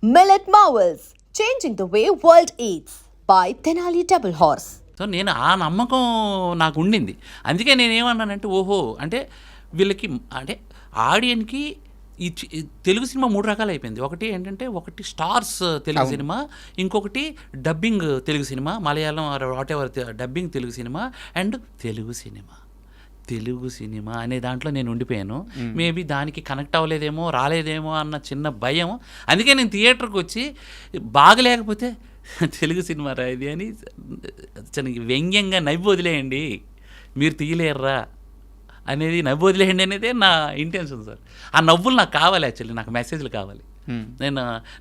Millet Marvels, changing the way world eats by Tenali Double Horse. So నేను ఆ నమ్మకం నాకు ఉండింది. అందుకే నేనేమన్నానంటే ఓహో అంటే వీళ్ళకి అంటే ఆడియన్కి ఈ తెలుగు సినిమా 3 రకాలు అయిపోయింది. ఒకటి స్టార్స్ తెలుగు సినిమా, ఇంకొకటి dubbing Telugu cinema, Malayalam what ever dubbing Telugu cinema and Telugu cinema అనే దాంట్లో నేను ఉండిపోయాను. మేబీ దానికి కనెక్ట్ అవ్వలేదేమో రాలేదేమో అన్న చిన్న భయం. అందుకే నేను థియేటర్కి వచ్చి బాగలేకపోతే తెలుగు సినిమా రా ఇది అని వ్యంగ్యంగా నవ్వు వదిలేయండి, మీరు తీయలేర్రా అనేది నవ్వు వదిలేయండి అనేది నా ఇంటెన్షన్ సార్. ఆ నవ్వులు నాకు కావాలి, యాక్చువల్లీ నాకు మెసేజ్లు కావాలి.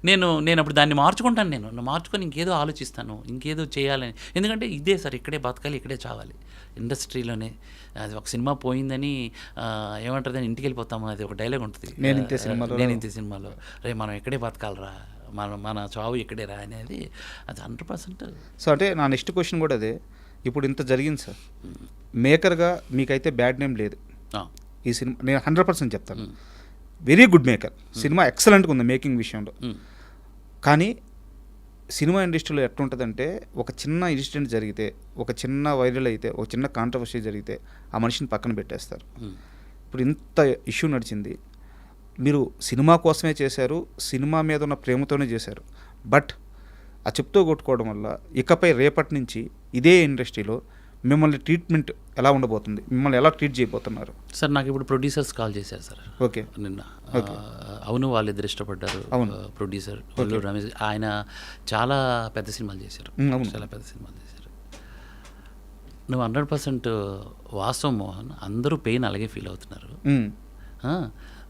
నేను అప్పుడు దాన్ని మార్చుకుంటాను. నేను మార్చుకొని ఇంకేదో ఆలోచిస్తాను, ఇంకేదో చేయాలని. ఎందుకంటే ఇదే సార్, ఇక్కడే బతకాలి, ఇక్కడే చావాలి ఇండస్ట్రీలోనే. అది ఒక సినిమా పోయిందని ఏమంటారు ఇంటికి వెళ్ళిపోతాము, అది ఒక డైలాగ్ ఉంటుంది నేను ఇంతే సినిమాలో, రే మనం ఇక్కడే బతకాలరా, మన చావు ఇక్కడే రా అనేది అది 100%. సో అంటే నా నెక్స్ట్ క్వశ్చన్ కూడా అదే. ఇప్పుడు ఇంత జరిగింది సార్, మేకర్గా మీకైతే బ్యాడ్ నేమ్ లేదు ఈ సినిమా, నేను 100% చెప్తాను. వెరీ గుడ్ మేకర్, సినిమా ఎక్సలెంట్గా ఉంది మేకింగ్ విషయంలో. కానీ సినిమా ఇండస్ట్రీలో ఎట్లుంటుందంటే ఒక చిన్న ఇన్సిడెంట్ జరిగితే, ఒక చిన్న వైరల్ అయితే, ఒక చిన్న కాంట్రవర్సీ జరిగితే ఆ మనిషిని పక్కన పెట్టేస్తారు. ఇప్పుడు ఇంత ఇష్యూ నడిచింది, మీరు సినిమా కోసమే చేశారు, సినిమా మీద ఉన్న ప్రేమతోనే చేశారు. బట్ ఆ చెప్తూ కొట్టుకోవడం వల్ల ఇకపై రేపటి నుంచి ఇదే ఇండస్ట్రీలో మిమ్మల్ని ట్రీట్మెంట్ ఎలా ఉండబోతుంది, మిమ్మల్ని ఎలా ట్రీట్ చేయబోతున్నారు సార్? నాకు ఇప్పుడు ప్రొడ్యూసర్స్ కాల్ చేశారు సార్. ఓకే, నిన్న అవును వాళ్ళిద్దరు ఇష్టపడ్డారు. అవును, ప్రొడ్యూసర్ ఒల్లూరు రమేష్, ఆయన చాలా పెద్ద సినిమాలు చేశారు, చాలా పెద్ద సినిమాలు చేశారు. నువ్వు 100% వాస్తవం మోహన్, అందరూ పెయిన్ అలాగే ఫీల్ అవుతున్నారు.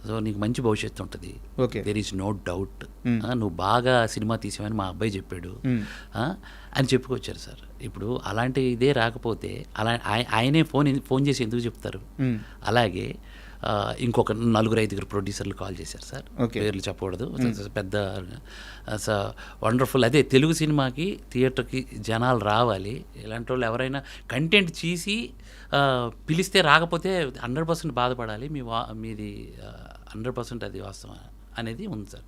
సో నీకు మంచి భవిష్యత్తు ఉంటుంది, దేర్ ఈజ్ నో డౌట్. నువ్వు బాగా సినిమా తీసావని మా అబ్బాయి చెప్పాడు అని చెప్పుకొచ్చారు సార్. ఇప్పుడు అలాంటి ఇదే రాకపోతే ఆయనే ఫోన్ చేసి ఎందుకు చెప్తారు? అలాగే ఇంకొక 4-5 ప్రొడ్యూసర్లు కాల్ చేశారు సార్, పేర్లు చెప్పకూడదు, పెద్ద వండర్ఫుల్. అదే తెలుగు సినిమాకి థియేటర్కి జనాలు రావాలి. ఇలాంటి వాళ్ళు ఎవరైనా కంటెంట్ చేసి పిలిస్తే రాకపోతే 100% బాధపడాలి. మీది 100% అది వాస్తవం అనేది ఉంది సార్.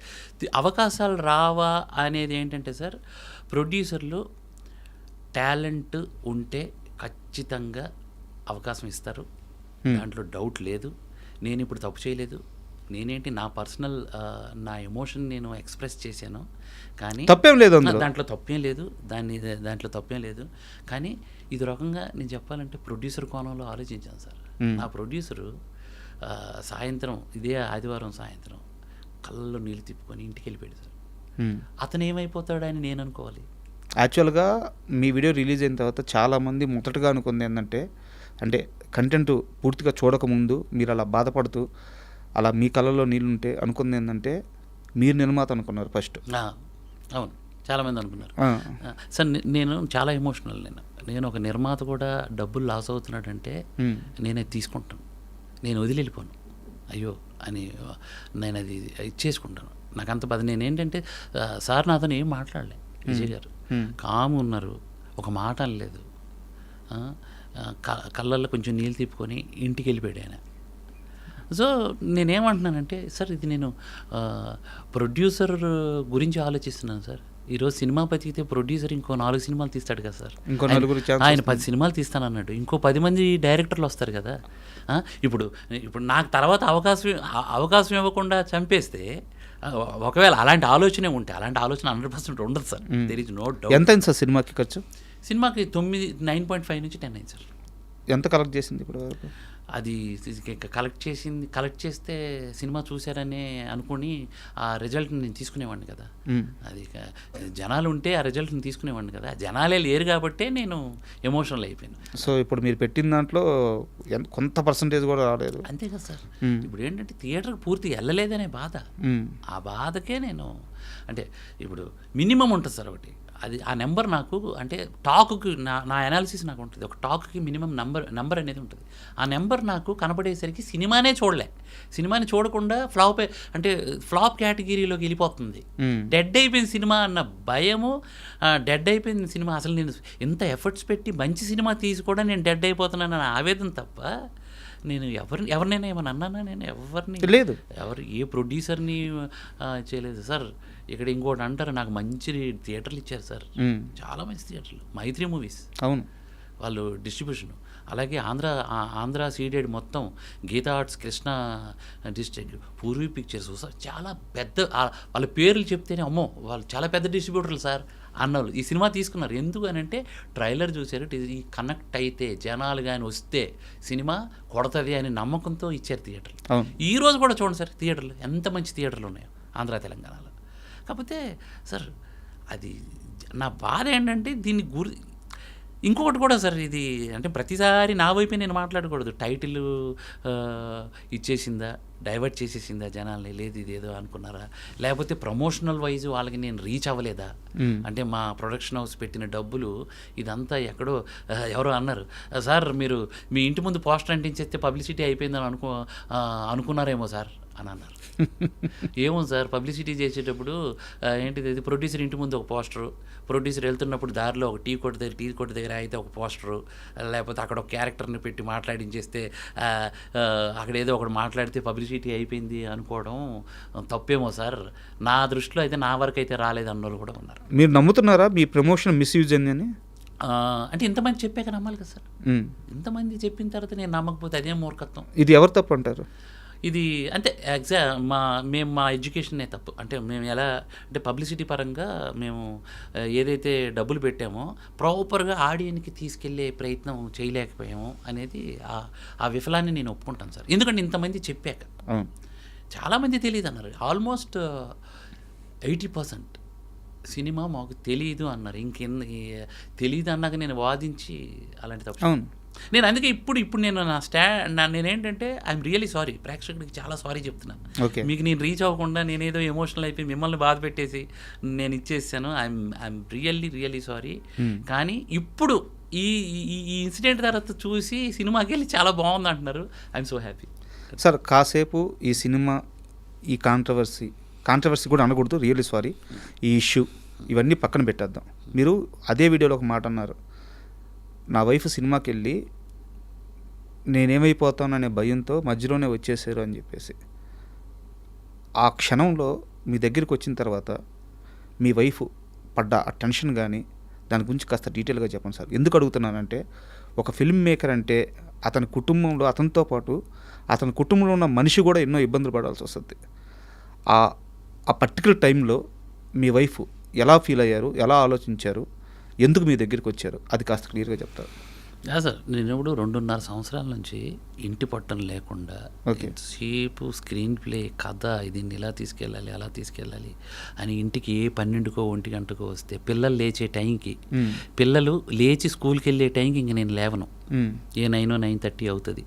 అవకాశాలు రావా అనేది ఏంటంటే సార్, ప్రొడ్యూసర్లు టాలెంట్ ఉంటే ఖచ్చితంగా అవకాశం ఇస్తారు, దాంట్లో డౌట్ లేదు. నేను ఇప్పుడు తప్పు చేయలేదు, నేనేంటి నా పర్సనల్ నా ఎమోషన్ నేను ఎక్స్ప్రెస్ చేశాను, కానీ తప్పేం లేదు, దాంట్లో తప్పేం లేదు, దాంట్లో తప్పేం లేదు. కానీ ఇది రకంగా నేను చెప్పాలంటే ప్రొడ్యూసర్ కోణంలో ఆలోచించాను సార్. నా ప్రొడ్యూసరు సాయంత్రం, ఇదే ఆదివారం సాయంత్రం కళ్ళలో నీళ్ళు తిప్పుకొని ఇంటికి వెళ్ళిపోయాడు సార్. అతను ఏమైపోతాడని నేను అనుకోవాలి. యాక్చువల్గా మీ వీడియో రిలీజ్ అయిన తర్వాత చాలామంది మొదటగా అనుకుంది ఏంటంటే, అంటే కంటెంట్ పూర్తిగా చూడకముందు మీరు అలా బాధపడుతూ అలా మీ కళ్ళలో నీళ్ళుంటే అనుకుంది ఏంటంటే మీరు నిర్మాత అనుకున్నారు ఫస్ట్. అవును, చాలామంది అనుకున్నారు సార్. నేను చాలా ఎమోషనల్. నేను ఒక నిర్మాత కూడా డబ్బులు లాస్ అవుతున్నాడంటే నేనే తీసుకుంటాను, నేను వదిలిపోను అయ్యో అని, నేను అది ఇచ్చేసుకుంటాను. నాకు అంత బాధ. నేనేంటంటే సార్ నాతో ఏం మాట్లాడలే, విజయ్ గారు కాము ఉన్నారు, ఒక మాట అనలేదు, కళ్ళల్లో కొంచెం నీళ్ళు తిప్పుకొని ఇంటికి వెళ్ళిపోయాడు ఆయన. సో నేనేమంటున్నానంటే సార్, ఇది నేను ప్రొడ్యూసర్ గురించి ఆలోచిస్తున్నాను సార్. ఈరోజు సినిమా బతికితే ప్రొడ్యూసర్ ఇంకో 4 సినిమాలు తీస్తాడు కదా సార్. ఆయన 10 సినిమాలు తీస్తానన్నాడు, ఇంకో 10 మంది డైరెక్టర్లు వస్తారు కదా. ఇప్పుడు నాకు తర్వాత అవకాశం ఇవ్వకుండా చంపేస్తే, ఒకవేళ అలాంటి ఆలోచనే ఉంటే, అలాంటి ఆలోచన 100% ఉండదు sir. There is no doubt. ఎంత అయింది సార్ సినిమాకి ఖర్చు? సినిమాకి 9.5 నుంచి 10 అయింది సార్. ఎంత కలెక్ట్ చేసింది ఇప్పుడు వరకు? అది కలెక్ట్ చేస్తే సినిమా చూశారని అనుకుని ఆ రిజల్ట్ని నేను తీసుకునేవాడిని కదా. అది జనాలు ఉంటే ఆ రిజల్ట్ని తీసుకునేవాడిని కదా, జనాలే లేరు కాబట్టే నేను ఎమోషనల్ అయిపోయాను. సో ఇప్పుడు మీరు పెట్టిన దాంట్లో కొంత పర్సంటేజ్ కూడా రాలేదు, అంతే కదా సార్. ఇప్పుడు ఏంటంటే థియేటర్కి పూర్తిగా వెళ్ళలేదనే బాధ, ఆ బాధకే నేను అంటే ఇప్పుడు మినిమం ఉంటుంది సార్ ఒకటి, అది ఆ నెంబర్ నాకు అంటే టాక్కి నా అనాలిసిస్ నాకు ఉంటుంది. ఒక టాక్కి మినిమం నెంబర్ అనేది ఉంటుంది. ఆ నెంబర్ నాకు కనపడేసరికి సినిమానే సినిమాని చూడకుండా ఫ్లాప్ కేటగిరీలోకి వెళ్ళిపోతుంది. డెడ్ అయిపోయిన సినిమా అన్న భయము, డెడ్ అయిపోయిన సినిమా అసలు నేను ఎంత ఎఫర్ట్స్ పెట్టి మంచి సినిమా తీసి కూడా నేను డెడ్ అయిపోతున్నానన్న ఆవేదన తప్ప నేను ఎవరినైనా ఏమన్నా అన్నానా? నేను ఎవరిని లేదు, ఏ ప్రొడ్యూసర్ని చేయలేదు సార్. ఇక్కడ ఇంకోటి అంటారు, నాకు మంచి థియేటర్లు ఇచ్చారు సార్, మ్మ్. చాలా మంచి థియేటర్లు, మైత్రి మూవీస్ అవును. వాళ్ళు డిస్ట్రిబ్యూషన్. అలాగే ఆంధ్ర సీడెడ్ మొత్తం, Geetha arts Krishna district, Poorvi pictures sir, చాలా పెద్ద వాళ్ళ పేర్లు చెప్తేనే అమ్మో వాళ్ళు చాలా పెద్ద డిస్ట్రిబ్యూటర్లు సార్ అన్నారు. ఈ సినిమా తీసుకున్నారు ఎందుకు అని అంటే ట్రైలర్ చూశారు, ఈ కనెక్ట్ అయితే జనాలు కానీ వస్తే సినిమా కొడతది అనే నమ్మకంతో ఇచ్చారు థియేటర్లు. అవును. ఈ రోజు కూడా చూడండి సార్ థియేటర్లు ఎంత మంచి థియేటర్లు ఉన్నాయో ఆంధ్ర తెలంగాణలో. కాకపోతే సార్ అది నా బాధ ఏంటంటే దీన్ని ఇంకొకటి కూడా సార్, ఇది అంటే ప్రతిసారి నా వైపే నేను మాట్లాడకూడదు. టైటిల్ ఇచ్చేసిందా, డైవర్ట్ చేసేసిందా జనాల్ని, లేదు ఇదేదో అనుకున్నారా, లేకపోతే ప్రమోషనల్ వైజ్ వాళ్ళకి నేను రీచ్ అవ్వలేదా, అంటే మా ప్రొడక్షన్ హౌస్ పెట్టిన డబ్బులు ఇదంతా ఎక్కడో ఎవరో అన్నారు సార్, మీరు మీ ఇంటి ముందు పోస్టర్ అంటించేస్తే పబ్లిసిటీ అయిపోయిందని అనుకున్నారేమో సార్ అని అన్నారు. ఏమో సార్, పబ్లిసిటీ చేసేటప్పుడు ఏంటిది అది, ప్రొడ్యూసర్ ఇంటి ముందు ఒక పోస్టరు, ప్రొడ్యూసర్ వెళ్తున్నప్పుడు దారిలో ఒక టీ కొట్టు దగ్గర అయితే ఒక పోస్టరు, లేకపోతే అక్కడ ఒక క్యారెక్టర్ని పెట్టి మాట్లాడించేస్తే అక్కడ ఏదో ఒకటి మాట్లాడితే పబ్లిసిటీ అయిపోయింది అనుకోవడం తప్పేమో సార్. నా దృష్టిలో అయితే నా వరకు అయితే రాలేదు అన్నోళ్ళు కూడా ఉన్నారు. మీరు నమ్ముతున్నారా మీ ప్రమోషన్ మిస్యూజ్ అయిందని? అంటే ఇంతమంది చెప్పాక నమ్మాలి కదా సార్. ఇంతమంది చెప్పిన తర్వాత నేను నమ్మకపోతే అదే మూర్ఖత్వం. ఇది ఎవరు తప్పు అంటారు? ఇది అంటే మేము మా ఎడ్యుకేషన్నే తప్పు. అంటే మేము ఎలా అంటే పబ్లిసిటీ పరంగా మేము ఏదైతే డబ్బులు పెట్టామో ప్రాపర్గా ఆడియన్కి తీసుకెళ్లే ప్రయత్నం చేయలేకపోయాము అనేది ఆ విఫలాన్ని నేను ఒప్పుకుంటాను సార్. ఎందుకంటే ఇంతమంది చెప్పాక చాలామంది తెలియదు అన్నారు. ఆల్మోస్ట్ 80% సినిమా మాకు తెలియదు అన్నారు. తెలియదు అన్నాక నేను వాదించి అలాంటి తప్పు. నేను అందుకే ఇప్పుడు నేను నేనేంటంటే ఐఎమ్ రియలీ సారీ, ప్రేక్షకుడికి చాలా సారీ చెప్తున్నాను. మీకు నేను రీచ్ అవ్వకుండా నేనేదో ఎమోషనల్ అయిపోయి మిమ్మల్ని బాధ పెట్టేసి నేను ఇచ్చేసాను. I'm really sorry. కానీ ఇప్పుడు ఈ ఇన్సిడెంట్ తర్వాత చూసి సినిమాకి వెళ్ళి చాలా బాగుంది అంటున్నారు. I'm so happy sir. కాసేపు ఈ సినిమా, ఈ కాంట్రవర్సీ కూడా అనకూడదు, రియల్లీ సారీ, ఈ ఇష్యూ ఇవన్నీ పక్కన పెట్టేద్దాం. మీరు అదే వీడియోలో ఒక మాట అన్నారు, నా వైఫ్ సినిమాకి వెళ్ళి నేనేమైపోతాననే భయంతో మధ్యలోనే వచ్చేసారు అని చెప్పేసి. ఆ క్షణంలో మీ దగ్గరికి వచ్చిన తర్వాత మీ వైఫ్ పడ్డ ఆ టెన్షన్ కానీ దాని గురించి కాస్త డీటెయిల్గా చెప్పండి సార్. ఎందుకు అడుగుతున్నానంటే ఒక ఫిల్మ్ మేకర్ అంటే అతని కుటుంబంలో, అతనితో పాటు అతని కుటుంబంలో ఉన్న మనిషి కూడా ఎన్నో ఇబ్బందులు పడాల్సి వస్తుంది. ఆ పర్టికులర్ టైంలో మీ వైఫ్ ఎలా ఫీల్ అయ్యారు, ఎలా ఆలోచించారు, ఎందుకు మీ దగ్గరికి వచ్చారు, అది కాస్త క్లియర్గా చెప్తారు. సార్, నేను ఇప్పుడు 2.5 సంవత్సరాల నుంచి ఇంటి పట్టం లేకుండా సేపు స్క్రీన్ ప్లే, కథ, దీన్ని ఇలా తీసుకెళ్ళాలి అలా తీసుకెళ్ళాలి అని ఇంటికి 12కో 1 గంటకో వస్తే పిల్లలు లేచే టైంకి, పిల్లలు లేచి స్కూల్కి వెళ్ళే టైంకి ఇంక నేను లేవను. 9 9:30 అవుతుంది.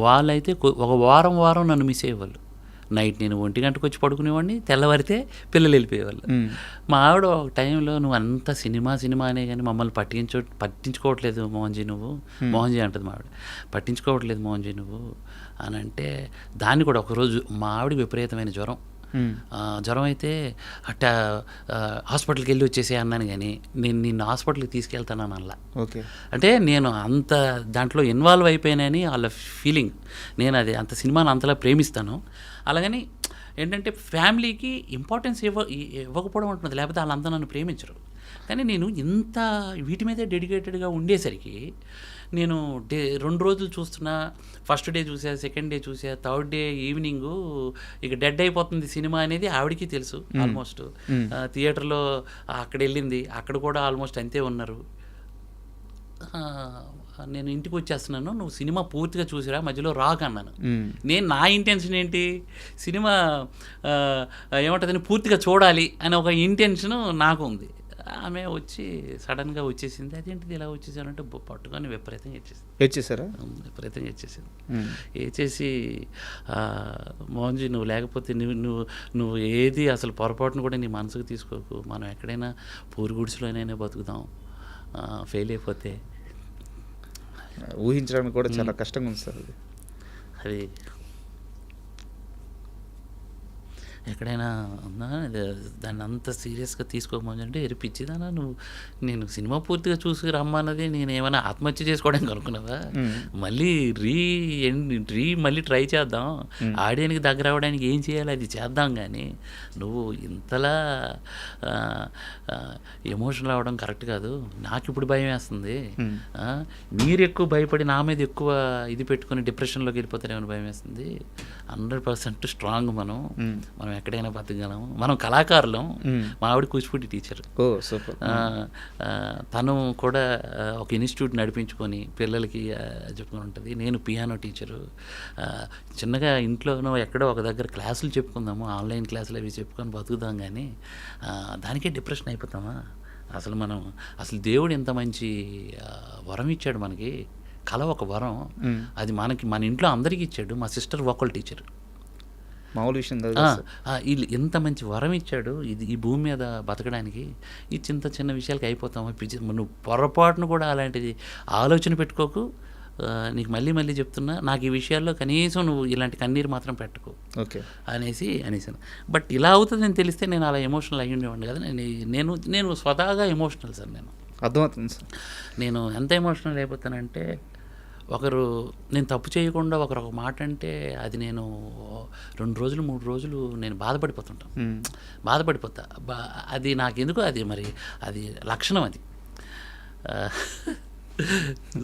వాళ్ళైతే ఒక వారం నన్ను మిస్ అయ్యేవాళ్ళు. నైట్ నేను 1 గంటకు వచ్చి పడుకునేవాడిని, తెల్లవారితే పిల్లలు వెళ్ళిపోయేవాళ్ళు. మా ఆవిడ ఒక టైంలో నువ్వు అంత సినిమా అనే కానీ మమ్మల్ని పట్టించుకోవట్లేదు మోహన్జీ నువ్వు, మోహన్జీ అంటుంది మా ఆవిడ, పట్టించుకోవట్లేదు మోహన్జీ నువ్వు అని అంటే, దాన్ని కూడా ఒకరోజు మా ఆవిడకి విపరీతమైన జ్వరం అయితే హాస్పిటల్కి వెళ్ళి వచ్చేసే అన్నాను, కానీ నేను నిన్ను హాస్పిటల్కి తీసుకెళ్తానని అలా. అంటే నేను అంత దాంట్లో ఇన్వాల్వ్ అయిపోయానని వాళ్ళ ఫీలింగ్. నేను అది అంత సినిమాని అంతలా ప్రేమిస్తాను. అలాగని ఏంటంటే ఫ్యామిలీకి ఇంపార్టెన్స్ ఇవ్వకపోవడం ఉంటుంది, లేకపోతే వాళ్ళంతా నన్ను ప్రేమించరు. కానీ నేను ఇంత వీటి మీదే డెడికేటెడ్గా ఉండేసరికి నేను 2 రోజులు చూస్తున్నా, ఫస్ట్ డే చూసా, సెకండ్ డే చూసా, థర్డ్ డే ఈవినింగు ఇక డెడ్ అయిపోతుంది సినిమా అనేది ఆవిడకి తెలుసు. ఆల్మోస్ట్ థియేటర్లో అక్కడ వెళ్ళింది, అక్కడ కూడా ఆల్మోస్ట్ అంతే ఉన్నారు. నేను ఇంటికి వచ్చేస్తున్నాను, నువ్వు సినిమా పూర్తిగా చూసిరా, మధ్యలో రాక్ అన్నాను. నేను నా ఇంటెన్షన్ ఏంటి, సినిమా ఏమంటుందని పూర్తిగా చూడాలి అనే ఒక ఇంటెన్షన్ నాకు ఉంది. ఆమె వచ్చి సడన్గా వచ్చేసింది. అదేంటిది ఇలా వచ్చేసానంటే పట్టుకొని విపరీతంగా వచ్చేసారా? విపరీతంగా వచ్చేసింది. వేసేసి మోహన్జీ నువ్వు లేకపోతే నువ్వు ఏది అసలు పొరపాటును కూడా నీ మనసుకు తీసుకోకు, మనం ఎక్కడైనా పూరి గుడిసెలోనైనా బతుకుదాం, ఫెయిల్ అయిపోతే. ఊహించడానికి కూడా చాలా కష్టంగా ఉంది సార్. ఎక్కడైనా ఉందా దాన్ని అంత సీరియస్గా తీసుకోమని అంటే పిచ్చిదానా నువ్వు, నేను సినిమా పూర్తిగా చూసి రమ్మన్నది నేను ఏమైనా ఆత్మహత్య చేసుకోవడానికి అనుకున్నావా, మళ్ళీ ట్రై చేద్దాం, ఆడియన్కి దగ్గర అవ్వడానికి ఏం చేయాలి అది చేద్దాం, కానీ నువ్వు ఇంతలా ఎమోషనల్ అవ్వడం కరెక్ట్ కాదు, నాకు ఇప్పుడు భయం వేస్తుంది, మీరు ఎక్కువ భయపడి నా మీద ఎక్కువ ఇది పెట్టుకుని డిప్రెషన్లోకి వెళ్ళిపోతారేమని భయం వేస్తుంది. 100% స్ట్రాంగ్ మనం ఎక్కడైనా బతకగలం, మనం కళాకారులం. మా ఆవిడ కూచిపూడి టీచర్, తను కూడా ఒక ఇన్స్టిట్యూట్ నడిపించుకొని పిల్లలకి చెప్పుకొని ఉంటుంది. నేను పియానో టీచరు, చిన్నగా ఇంట్లోనో ఎక్కడో ఒక దగ్గర క్లాసులు చెప్పుకుందాము, ఆన్లైన్ క్లాసులు అవి చెప్పుకొని బతుకుదాం, కానీ దానికే డిప్రెషన్ అయిపోతామా? అసలు దేవుడు ఎంత మంచి వరం ఇచ్చాడు మనకి, కళ ఒక వరం, అది మన ఇంట్లో అందరికీ ఇచ్చాడు. మా సిస్టర్ వోకల్ టీచర్, మామూలు విషయం వీళ్ళు ఎంత మంచి వరం ఇచ్చాడు ఈ భూమి మీద బతకడానికి. ఈ చిన్న విషయాలకి అయిపోతాము. నువ్వు పొరపాటును కూడా అలాంటిది ఆలోచన పెట్టుకోకు. నీకు మళ్ళీ చెప్తున్నా, నాకు ఈ విషయాల్లో కనీసం నువ్వు ఇలాంటి కన్నీరు మాత్రం పెట్టుకో అనేసాను. బట్ ఇలా అవుతుందని తెలిస్తే నేను అలా ఎమోషనల్ అయ్యి ఉండేవాడిని కదా. నేను స్వతహాగా ఎమోషనల్ సార్. అర్థమవుతుంది సార్. నేను ఎంత ఎమోషనల్ అయిపోతానంటే, నేను తప్పు చేయకుండా ఒకరు ఒక మాట అంటే అది నేను 2 రోజులు 3 రోజులు నేను బాధపడిపోతా. అది నాకెందుకు అది లక్షణం అది.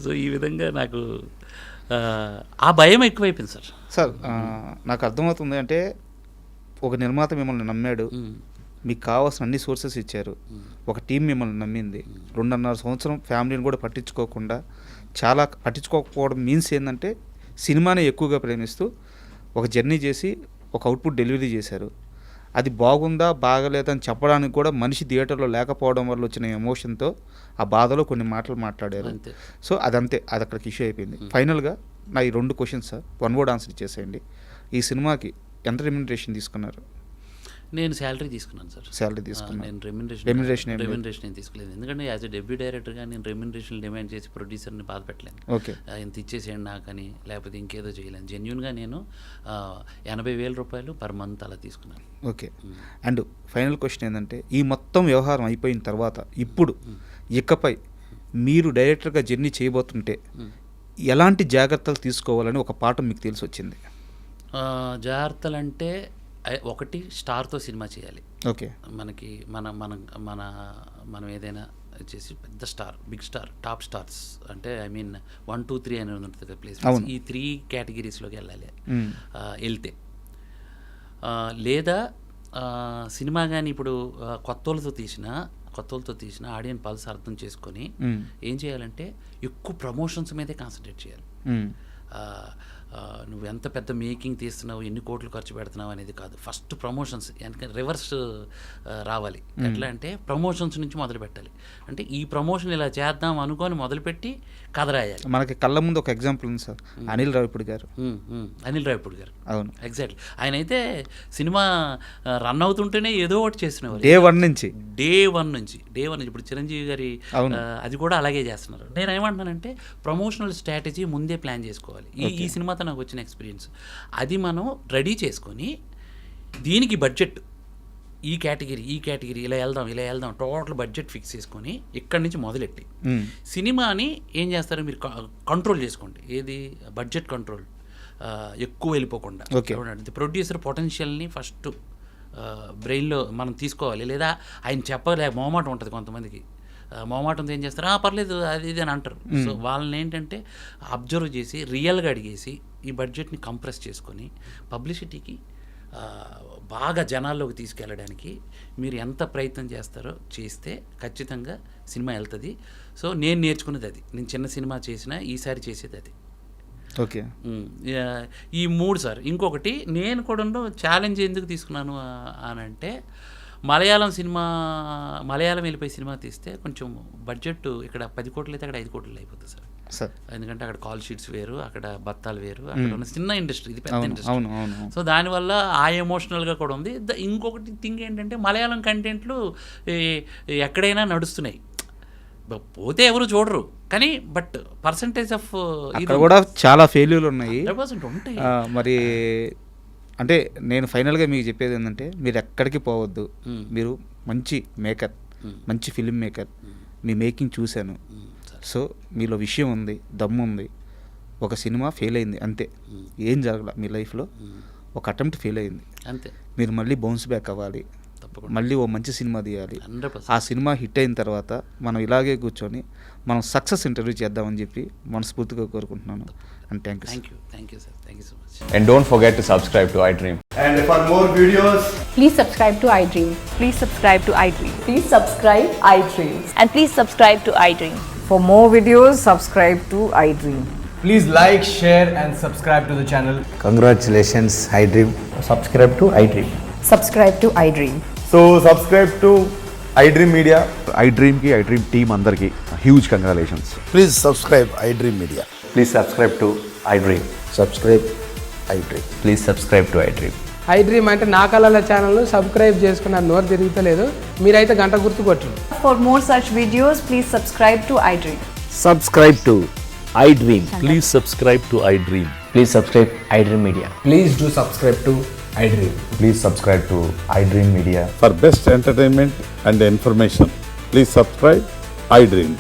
సో ఈ విధంగా నాకు ఆ భయం ఎక్కువైపోయింది సార్. నాకు అర్థమవుతుంది అంటే, ఒక నిర్మాత మిమ్మల్ని నమ్మాడు, మీకు కావాల్సిన అన్ని సోర్సెస్ ఇచ్చారు, ఒక టీం మిమ్మల్ని నమ్మింది, 2.5 సంవత్సరం ఫ్యామిలీని కూడా పట్టించుకోకపోవడం మీన్స్ ఏంటంటే, సినిమాని ఎక్కువగా ప్రేమిస్తూ ఒక జర్నీ చేసి ఒక అవుట్పుట్ డెలివరీ చేశారు. అది బాగుందా బాగలేదా అని చెప్పడానికి కూడా మనిషి థియేటర్లో లేకపోవడం వల్ల వచ్చిన ఎమోషన్తో ఆ బాధలో కొన్ని మాటలు మాట్లాడారు. సో అది అక్కడికి ఇష్యూ అయిపోయింది. ఫైనల్గా నా ఈ 2 క్వశ్చన్స్ సార్, 1 వర్డ్ ఆన్సర్ ఇచ్చేసేయండి. ఈ సినిమాకి ఎంత రెమ్యునరేషన్ తీసుకున్నారు? నేను శాలరీ తీసుకున్నాను సార్. శాలరీ తీసుకున్నాను. నేను రెమ్యునరేషన్ ఏం తీసుకోలేదు, ఎందుకంటే యాజ్ ఎ డెబ్యూ డైరెక్టర్గా నేను రెమ్యునరేషన్ డిమాండ్ చేసి ప్రొడ్యూసర్ని బాధ పెట్టలేను. ఇంత ఇచ్చేసేయండి నాకని, లేకపోతే ఇంకేదో చేయలేను. జెన్యున్గా నేను 80,000 రూపాయలు పర్ మంత్ అలా తీసుకున్నాను. ఓకే. అండ్ ఫైనల్ క్వశ్చన్ ఏంటంటే, ఈ మొత్తం వ్యవహారం అయిపోయిన తర్వాత ఇప్పుడు ఇకపై మీరు డైరెక్టర్గా జర్నీ చేయబోతుంటే ఎలాంటి జాగ్రత్తలు తీసుకోవాలని ఒక పాఠం మీకు తెలిసి వచ్చింది? జాగ్రత్తలు అంటే, ఒకటి స్టార్తో సినిమా చేయాలి. ఓకే. మనం ఏదైనా చేసి పెద్ద star, big star, top stars అంటే 1, 2, 3 అనేది ఉంటుంది ప్లేస్. ఈ 3 కేటగిరీస్లోకి వెళ్తే లేదా సినిమా కానీ ఇప్పుడు కొత్తోళ్ళతో తీసిన ఆడియన్ పల్స్ అర్థం చేసుకొని ఏం చేయాలంటే, ఎక్కువ ప్రమోషన్స్ మీదే కాన్సన్ట్రేట్ చేయాలి. నువ్వు ఎంత పెద్ద మేకింగ్ తీస్తున్నావు, ఎన్ని కోట్లు ఖర్చు పెడుతున్నావు అనేది కాదు, ఫస్ట్ ప్రమోషన్స్. ఎందుకంటే రివర్స్ రావాలి. ఎట్లా అంటే, ప్రమోషన్స్ నుంచి మొదలు పెట్టాలి. అంటే ఈ ప్రమోషన్ ఇలా చేద్దాం అనుకొని మొదలుపెట్టి కథ రాయాలి. మనకి కళ్ళ ముందు ఒక ఎగ్జాంపుల్ ఉంది సార్, అనిల్ రావిపూడి గారు. అవును, ఎగ్జాక్ట్లీ. ఆయన అయితే సినిమా రన్ అవుతుంటేనే ఏదో ఒకటి చేస్తున్నారు. డే వన్ నుంచి ఇప్పుడు చిరంజీవి గారి అది కూడా అలాగే చేస్తున్నారు. నేను ఏమంటున్నానంటే, ప్రమోషనల్ స్ట్రాటజీ ముందే ప్లాన్ చేసుకోవాలి. ఈ సినిమాతో నాకు వచ్చిన ఎక్స్పీరియన్స్ అది మనం రెడీ చేసుకొని, దీనికి బడ్జెట్ ఈ కేటగిరీ ఇలా వెళ్దాం టోటల్ బడ్జెట్ ఫిక్స్ చేసుకొని ఇక్కడి నుంచి మొదలెట్టి సినిమాని ఏం చేస్తారో మీరు కంట్రోల్ చేసుకోండి. ఏది బడ్జెట్ కంట్రోల్, ఎక్కువ వెళ్ళిపోకుండా. ప్రొడ్యూసర్ పొటెన్షియల్ని ఫస్ట్ బ్రెయిన్లో మనం తీసుకోవాలి. లేదా ఆయన చెప్పలేక మొహమాటం ఉంటుంది కొంతమందికి, మొహమాటంతో ఏం చేస్తారు, పర్లేదు అది ఇది అని అంటారు. సో వాళ్ళని ఏంటంటే అబ్జర్వ్ చేసి రియల్గా అడిగేసి ఈ బడ్జెట్ని కంప్రెస్ చేసుకొని పబ్లిసిటీకి బాగా జనాల్లోకి తీసుకెళ్ళడానికి మీరు ఎంత ప్రయత్నం చేస్తారో చేస్తే ఖచ్చితంగా సినిమా వెళ్తుంది. సో నేను నేర్చుకున్నది అది. నేను చిన్న సినిమా చేసినా ఈసారి చేసేది అది. ఓకే. ఈ 3 సార్. ఇంకొకటి నేను కూడా ఛాలెంజ్ ఎందుకు తీసుకున్నాను అని అంటే, మలయాళం వెళ్ళిపోయి సినిమా తీస్తే కొంచెం బడ్జెట్ ఇక్కడ 10 కోట్లు అయితే అక్కడ 5 కోట్లు అయిపోతుంది సార్. ఎందుకంటే అక్కడ కాల్ షీట్స్ వేరు, అక్కడ బత్తాలు వేరు, అక్కడ ఉన్న చిన్న ఇండస్ట్రీ, ఇది పెద్ద ఇండస్ట్రీ. సో దానివల్ల ఆ ఎమోషనల్గా కూడా ఉంది. ఇంకొకటి థింగ్ ఏంటంటే, మలయాళం కంటెంట్లు ఎక్కడైనా నడుస్తున్నాయి, పోతే ఎవరు చూడరు, కానీ బట్ పర్సంటేజ్ ఆఫ్ కూడా చాలా ఫెయిల్యూర్లు ఉన్నాయి. ఉంటాయి. మరి అంటే నేను ఫైనల్గా మీకు చెప్పేది ఏంటంటే మీరు ఎక్కడికి పోవద్దు. మీరు మంచి మేకర్, మంచి ఫిలిం మేకర్, మీ మేకింగ్ చూశాను. సో మీలో విషయం ఉంది, దమ్ము ఉంది. ఒక సినిమా ఫెయిల్ అయింది అంతే, ఏం జరగల మీ లైఫ్లో. ఒక అటెంప్ట్ ఫెయిల్ అయింది అంతే. మీరు మళ్ళీ బౌన్స్ బ్యాక్ అవ్వాలి, మళ్ళీ ఓ మంచి సినిమా తీయాలి. 100%. ఆ సినిమా హిట్ అయిన తర్వాత మనం ఇలాగే కూర్చొని మనం సక్సెస్ ఇంటర్వ్యూ చేద్దామని చెప్పి మనస్ఫూర్తిగా కోరుకుంటున్నాను. And thank you. Thank you sir, thank you so much. And don't forget to subscribe to iDream. And for more videos, Please subscribe to iDream. Please subscribe to iDream. Please subscribe iDreams. And please subscribe to iDream. For more videos, subscribe to iDream. please like, share, and subscribe to the channel. Congratulations, iDream. Subscribe to iDream. Subscribe to iDream. So, subscribe to iDream Media. iDream team అందరికి huge congratulations. Please subscribe iDream Media. Please subscribe to iDream. Subscribe iDream. Please subscribe to iDream. iDream అంటే నా కళల ఛానల్ను subscribe చేసుకున్న నోరు తిరుగుతలేదు, మీరైతే గంట గుర్తు కొట్టండి. For more such videos, please subscribe to iDream. Subscribe to iDream. Please subscribe to iDream. Please subscribe iDream Media. Please do subscribe to iDream. Please subscribe to iDream Media. For best entertainment and information, please subscribe iDream.